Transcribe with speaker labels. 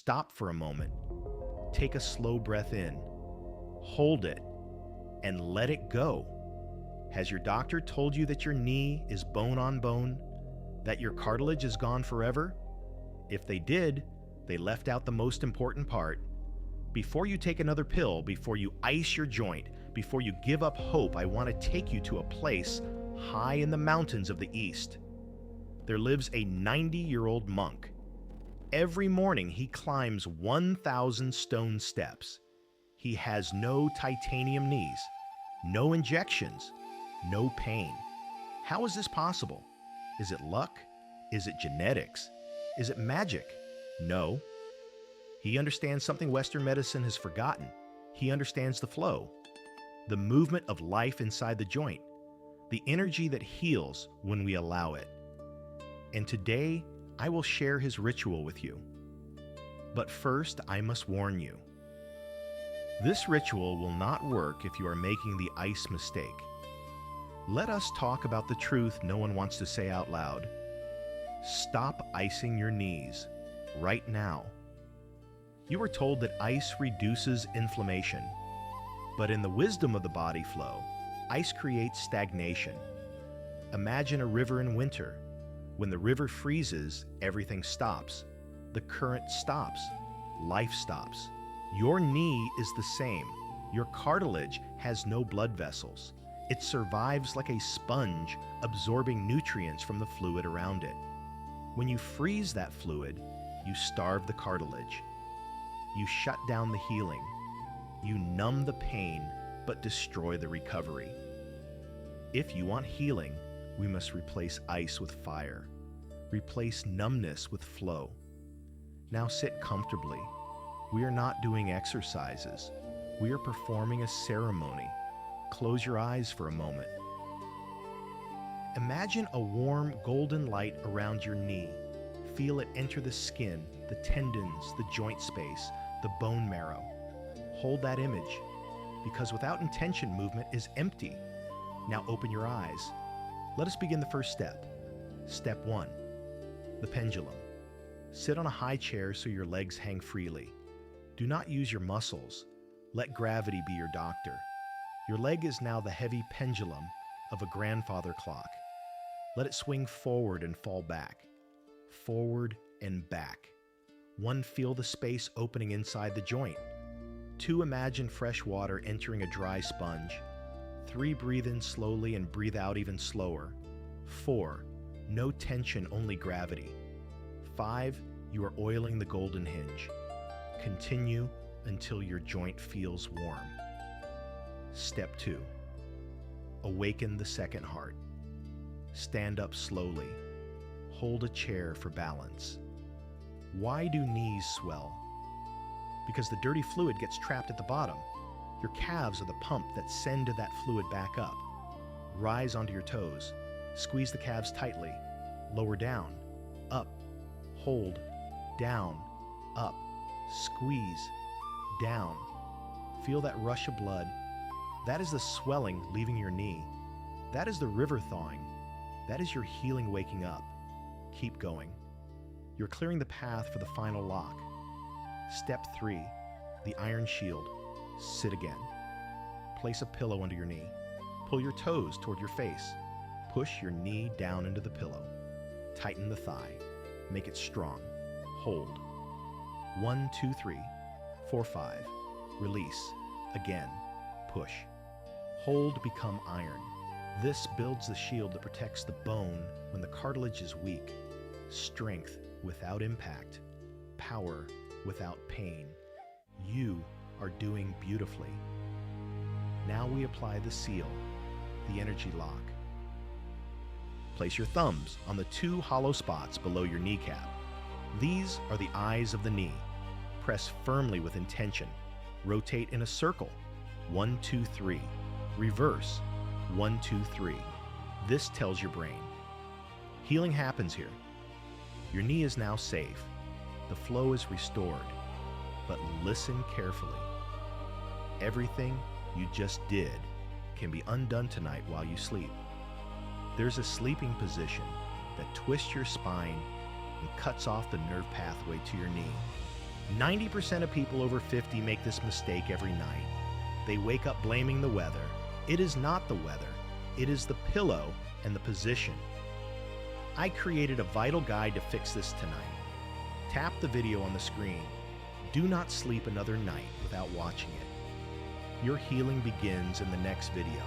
Speaker 1: Stop for a moment. Take a slow breath in. Hold it and let it go. Has your doctor told you that your knee is bone on bone, that your cartilage is gone forever? If they did, they left out the most important part. Before you take another pill, before you ice your joint, before you give up hope, I want to take you to a place high in the mountains of the East. There lives a 90-year-old monk. Every morning he climbs 1,000 stone steps. He has no titanium knees, no injections, no pain. How is this possible? Is it luck? Is it genetics? Is it magic? No. He understands something Western medicine has forgotten. He understands the flow, the movement of life inside the joint, the energy that heals when we allow it. And today, I will share his ritual with you. But first, I must warn you. This ritual will not work if you are making the ice mistake. Let us talk about the truth no one wants to say out loud. Stop icing your knees right now. You were told that ice reduces inflammation, but in the wisdom of the body flow, ice creates stagnation. Imagine a river in winter. When the river freezes, everything stops. The current stops. Life stops. Your knee is the same. Your cartilage has no blood vessels. It survives like a sponge, absorbing nutrients from the fluid around it. When you freeze that fluid, you starve the cartilage. You shut down the healing. You numb the pain, but destroy the recovery. If you want healing, we must replace ice with fire. Replace numbness with flow. Now sit comfortably. We are not doing exercises. We are performing a ceremony. Close your eyes for a moment. Imagine a warm golden light around your knee. Feel it enter the skin, the tendons, the joint space, the bone marrow. Hold that image, because without intention, movement is empty. Now open your eyes. Let us begin the first step. Step 1, the pendulum. Sit on a high chair so your legs hang freely. Do not use your muscles. Let gravity be your doctor. Your leg is now the heavy pendulum of a grandfather clock. Let it swing forward and fall back. Forward and back. 1, feel the space opening inside the joint. 2, imagine fresh water entering a dry sponge. 3, breathe in slowly and breathe out even slower. 4, no tension, only gravity. 5, you are oiling the golden hinge. Continue until your joint feels warm. Step 2, awaken the second heart. Stand up slowly. Hold a chair for balance. Why do knees swell? Because the dirty fluid gets trapped at the bottom. Your calves are the pump that send that fluid back up. Rise onto your toes. Squeeze the calves tightly. Lower down. Up. Hold. Down. Up. Squeeze. Down. Feel that rush of blood. That is the swelling leaving your knee. That is the river thawing. That is your healing waking up. Keep going. You're clearing the path for the final lock. Step 3, the iron shield. Sit again. Place a pillow under your knee. Pull your toes toward your face. Push your knee down into the pillow. Tighten the thigh. Make it strong. Hold. 1, 2, 3, 4, 5. Release. Again. Push. Hold, become iron. This builds the shield that protects the bone when the cartilage is weak. Strength without impact. Power without pain. You are doing beautifully. Now we apply the seal, the energy lock. Place your thumbs on the 2 hollow spots below your kneecap. These are the eyes of the knee. Press firmly with intention. Rotate in a circle. 1, 2, 3. Reverse. 1, 2, 3. This tells your brain. Healing happens here. Your knee is now safe. The flow is restored. But listen carefully. Everything you just did can be undone tonight while you sleep. There's a sleeping position that twists your spine and cuts off the nerve pathway to your knee. 90% of people over 50 make this mistake every night. They wake up blaming the weather. It is not the weather. It is the pillow and the position. I created a vital guide to fix this tonight. Tap the video on the screen. Do not sleep another night without watching it. Your healing begins in the next video.